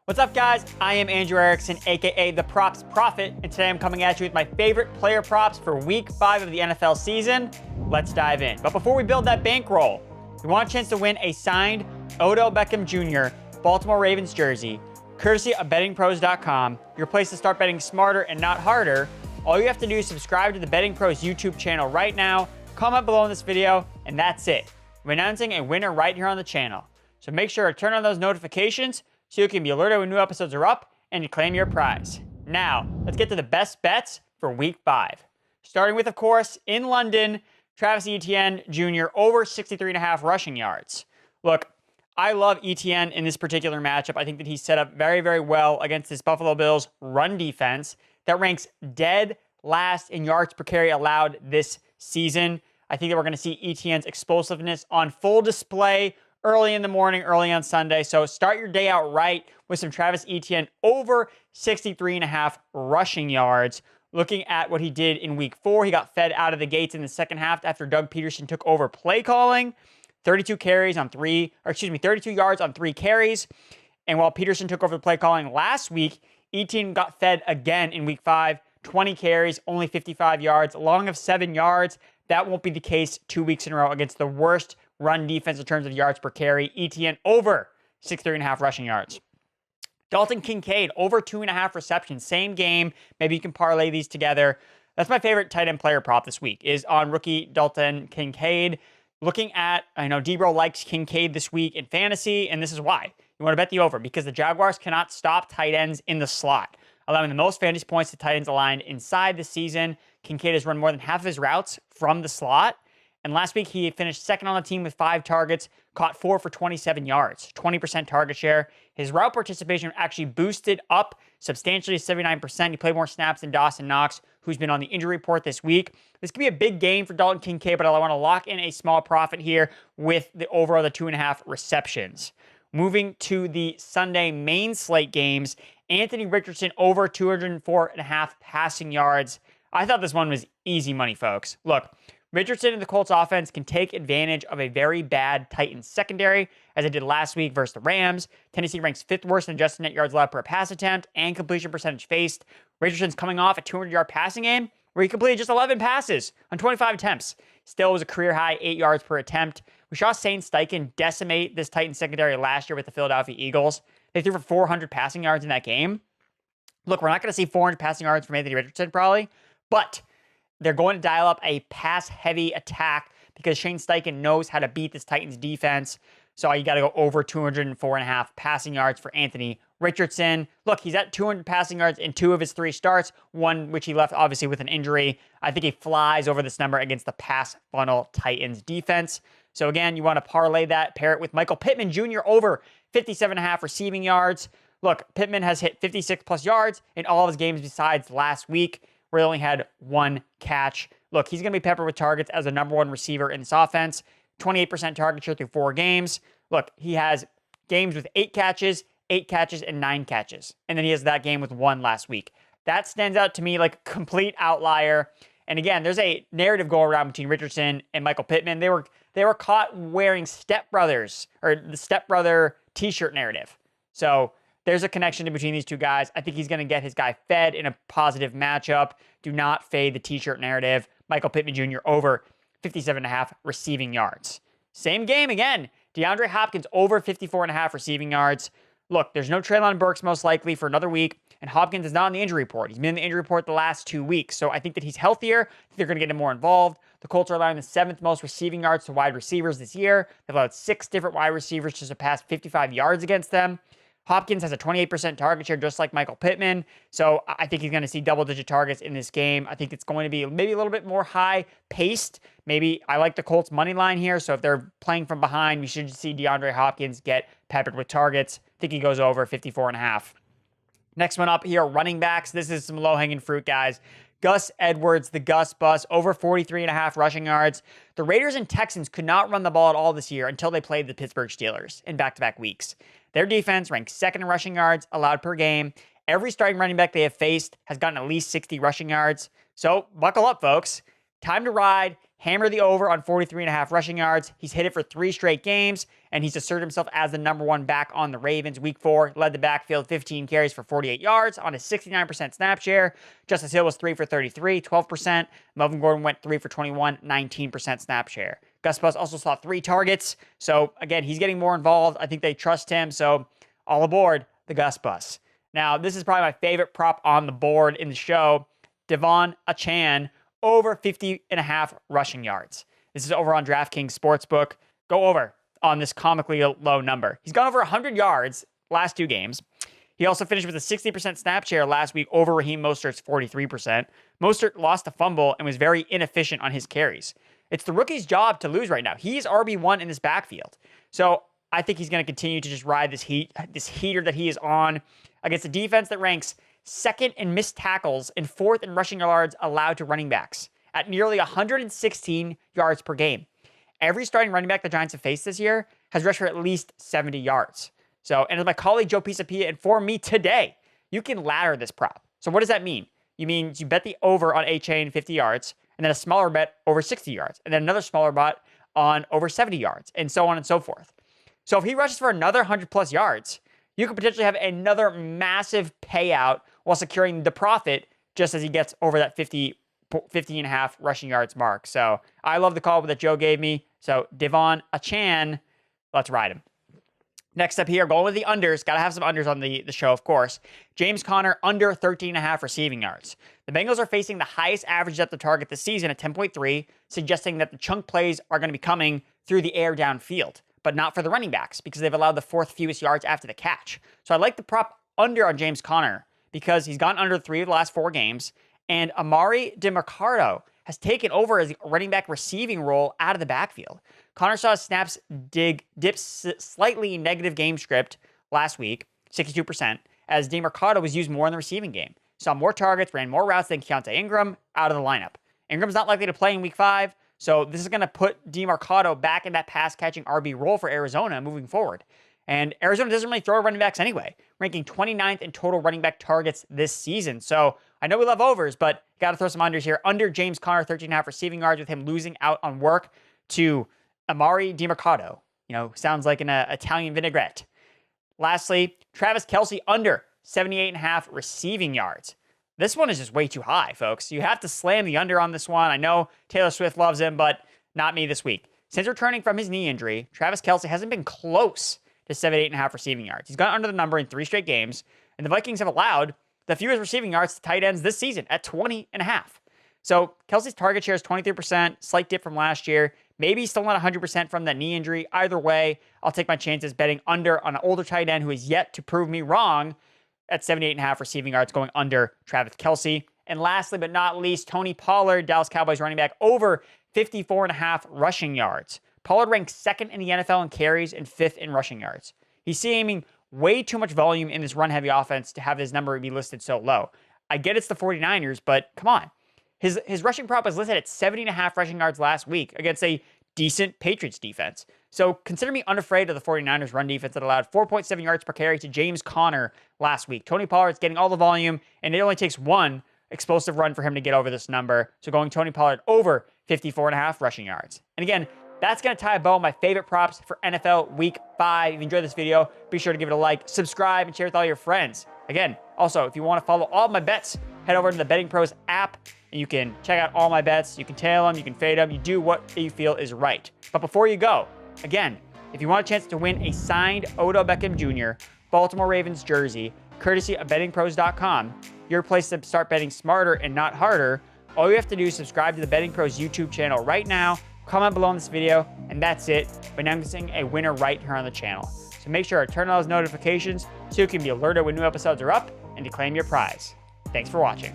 What's up, guys? I am Andrew Erickson, aka the Props Prophet, and today I'm coming at you with my favorite player props for Week 5 of the NFL season. Let's dive in. But before we build that bankroll, if you want a chance to win a signed Odell Beckham Jr. Baltimore Ravens jersey, courtesy of bettingpros.com, your place to start betting smarter and not harder, all you have to do is subscribe to the Betting Pros YouTube channel right now, comment below in this video, and that's it. We're announcing a winner right here on the channel. So make sure to turn on those notifications so you can be alerted when new episodes are up and you claim your prize. Now, let's get to the best bets for Week 5. Starting with, of course, in London, Travis Etienne Jr. over 63.5 rushing yards. Look, I love Etienne in this particular matchup. I think that he's set up very, very well against this Buffalo Bills run defense that ranks dead last in yards per carry allowed this season. I think that we're going to see Etienne's explosiveness on full display early in the morning, early on Sunday. So start your day out right with some Travis Etienne over 63.5 rushing yards. Looking at what he did in Week 4, he got fed out of the gates in the second half after Doug Peterson took over play calling. 32 yards on 3 carries. And while Peterson took over the play calling last week, Etienne got fed again in Week 5, 20 carries, only 55 yards, long of 7 yards. That won't be the case 2 weeks in a row against the worst run defense in terms of yards per carry. Etienne over 63.5 rushing yards. Dalton Kincaid over 2.5 receptions. Same game. Maybe you can parlay these together. That's my favorite tight end player prop this week is on rookie Dalton Kincaid. Looking at, I know Debro likes Kincaid this week in fantasy, and this is why. You want to bet the over because the Jaguars cannot stop tight ends in the slot, allowing the most fantasy points to tight ends aligned inside the season. Kincaid has run more than half of his routes from the slot. And last week, he finished second on the team with 5 targets, caught 4 for 27 yards, 20% target share. His route participation actually boosted up substantially to 79%. He played more snaps than Dawson Knox, who's been on the injury report this week. This could be a big game for Dalton Kincaid, but I want to lock in a small profit here with the over the 2.5 receptions. Moving to the Sunday main slate games, Anthony Richardson over 204.5 passing yards. I thought this one was easy money, folks. Look, Richardson and the Colts offense can take advantage of a very bad Titans secondary, as it did last week versus the Rams. Tennessee ranks 5th worst in adjusted net yards allowed per pass attempt and completion percentage faced. Richardson's coming off a 200-yard passing game where he completed just 11 passes on 25 attempts. Still was a career-high 8 yards per attempt. We saw Shane Steichen decimate this Titans secondary last year with the Philadelphia Eagles. They threw for 400 passing yards in that game. Look, we're not going to see 400 passing yards from Anthony Richardson probably, but they're going to dial up a pass-heavy attack because Shane Steichen knows how to beat this Titans defense. So you got to go over 204.5 passing yards for Anthony Richardson. Look, he's at 200 passing yards in 2 of his 3 starts, one which he left obviously with an injury. I think he flies over this number against the pass funnel Titans defense. So again, you want to parlay that, pair it with Michael Pittman Jr. over 57.5 receiving yards. Look, Pittman has hit 56 plus yards in all of his games besides last week, where he only had 1 catch. Look, he's going to be peppered with targets as the number 1 receiver in this offense. 28% target share through 4 games. Look, he has games with 8 catches, and 9 catches. And then he has that game with 1 last week. That stands out to me like a complete outlier. And again, there's a narrative going around between Richardson and Michael Pittman. They were caught wearing stepbrothers, or the stepbrother t-shirt narrative. So there's a connection between these two guys. I think he's going to get his guy fed in a positive matchup. Do not fade the t-shirt narrative. Michael Pittman Jr. over 57.5 receiving yards. Same game again. DeAndre Hopkins over 54.5 receiving yards. Look, there's no Treylon Burks most likely for another week, and Hopkins is not on the injury report. He's been in the injury report the last 2 weeks, so I think that he's healthier. They're going to get him more involved. The Colts are allowing the 7th most receiving yards to wide receivers this year. They've allowed 6 different wide receivers to surpass 55 yards against them. Hopkins has a 28% target share, just like Michael Pittman. So I think he's going to see double-digit targets in this game. I think it's going to be maybe a little bit more high-paced. Maybe I like the Colts' money line here. So if they're playing from behind, we should see DeAndre Hopkins get peppered with targets. I think he goes over 54.5. Next one up here, running backs. This is some low-hanging fruit, guys. Gus Edwards, the Gus bus, over 43.5 rushing yards. The Raiders and Texans could not run the ball at all this year until they played the Pittsburgh Steelers in back-to-back weeks. Their defense ranks 2nd in rushing yards allowed per game. Every starting running back they have faced has gotten at least 60 rushing yards. So buckle up, folks. Time to ride hammer the over on 43.5 rushing yards. He's hit it for 3 straight games, and he's asserted himself as the number 1 back on the Ravens. Week 4, led the backfield, 15 carries for 48 yards on a 69% snap share. Justice Hill was 3 for 33, 12%. Melvin Gordon went 3 for 21, 19% snap share. Gus Bus also saw 3 targets. So, again, he's getting more involved. I think they trust him. So, all aboard the Gus Bus. Now, this is probably my favorite prop on the board in the show. Devon Achane, over 50.5 rushing yards. This is over on DraftKings Sportsbook. Go over on this comically low number. He's gone over 100 yards last 2 games. He also finished with a 60% snap share last week over Raheem Mostert's 43%. Mostert lost a fumble and was very inefficient on his carries. It's the rookie's job to lose right now. He's RB1 in this backfield. So I think he's going to continue to just ride this heater that he is on against a defense that ranks 2nd in missed tackles and 4th in rushing yards allowed to running backs at nearly 116 yards per game. Every starting running back the Giants have faced this year has rushed for at least 70 yards. So, and as my colleague Joe Pisapia informed me today, you can ladder this prop. So what does that mean? You mean you bet the over on Achane 50 yards, and then a smaller bet over 60 yards, and then another smaller bet on over 70 yards, and so on and so forth. So if he rushes for another 100 plus yards, you could potentially have another massive payout while securing the profit just as he gets over that 50.5 rushing yards mark. So I love the call that Joe gave me. So Devon Achane, let's ride him. Next up here, going with the unders. Got to have some unders on the show, of course. James Conner, under 13.5 receiving yards. The Bengals are facing the highest average depth of target this season at 10.3, suggesting that the chunk plays are going to be coming through the air downfield, but not for the running backs because they've allowed the 4th fewest yards after the catch. So I like the prop under on James Conner because he's gone under 3 of the last 4 games, and Amari DeMarcado has taken over his running back receiving role out of the backfield. Conner saw his snaps dip slightly negative game script last week, 62%, as DeMarcado was used more in the receiving game. Saw more targets, ran more routes than Keontae Ingram out of the lineup. Ingram's not likely to play in week 5, so this is going to put DeMarcado back in that pass-catching RB role for Arizona moving forward. And Arizona doesn't really throw running backs anyway, ranking 29th in total running back targets this season. So I know we love overs, but got to throw some unders here. Under James Conner, 13.5 receiving yards with him losing out on work to Amari DeMarcado. You know, sounds like an Italian vinaigrette. Lastly, Travis Kelce, under 78.5 receiving yards. This one is just way too high, folks. You have to slam the under on this one. I know Taylor Swift loves him, but not me this week. Since returning from his knee injury, Travis Kelce hasn't been close to 78.5 receiving yards. He's gone under the number in 3 straight games, and the Vikings have allowed the fewest receiving yards to tight ends this season at 20.5. So Kelce's target share is 23%, slight dip from last year. Maybe he's still not 100% from that knee injury. Either way, I'll take my chances betting under on an older tight end who is yet to prove me wrong at 78.5 receiving yards, going under Travis Kelce. And lastly, but not least, Tony Pollard, Dallas Cowboys running back, over 54.5 rushing yards. Pollard ranks 2nd in the NFL in carries and 5th in rushing yards. He's seeing way too much volume in this run-heavy offense to have his number be listed so low. I get it's the 49ers, but come on. His rushing prop was listed at 70.5 rushing yards last week against a decent Patriots defense. So consider me unafraid of the 49ers run defense that allowed 4.7 yards per carry to James Conner last week. Tony Pollard's getting all the volume, and it only takes one explosive run for him to get over this number. So going Tony Pollard over 54.5 rushing yards. And again, that's going to tie a bow on my favorite props for NFL Week 5. If you enjoyed this video, be sure to give it a like, subscribe, and share with all your friends. Again, also, if you want to follow all of my bets, head over to the Betting Pros app, and you can check out all my bets. You can tail them, you can fade them, you do what you feel is right. But before you go, again, if you want a chance to win a signed Odell Beckham Jr. Baltimore Ravens jersey, courtesy of bettingpros.com, your place to start betting smarter and not harder, all you have to do is subscribe to the Betting Pros YouTube channel right now, comment below on this video, and that's it. We're announcing a winner right here on the channel. So make sure to turn on those notifications so you can be alerted when new episodes are up and to claim your prize. Thanks for watching.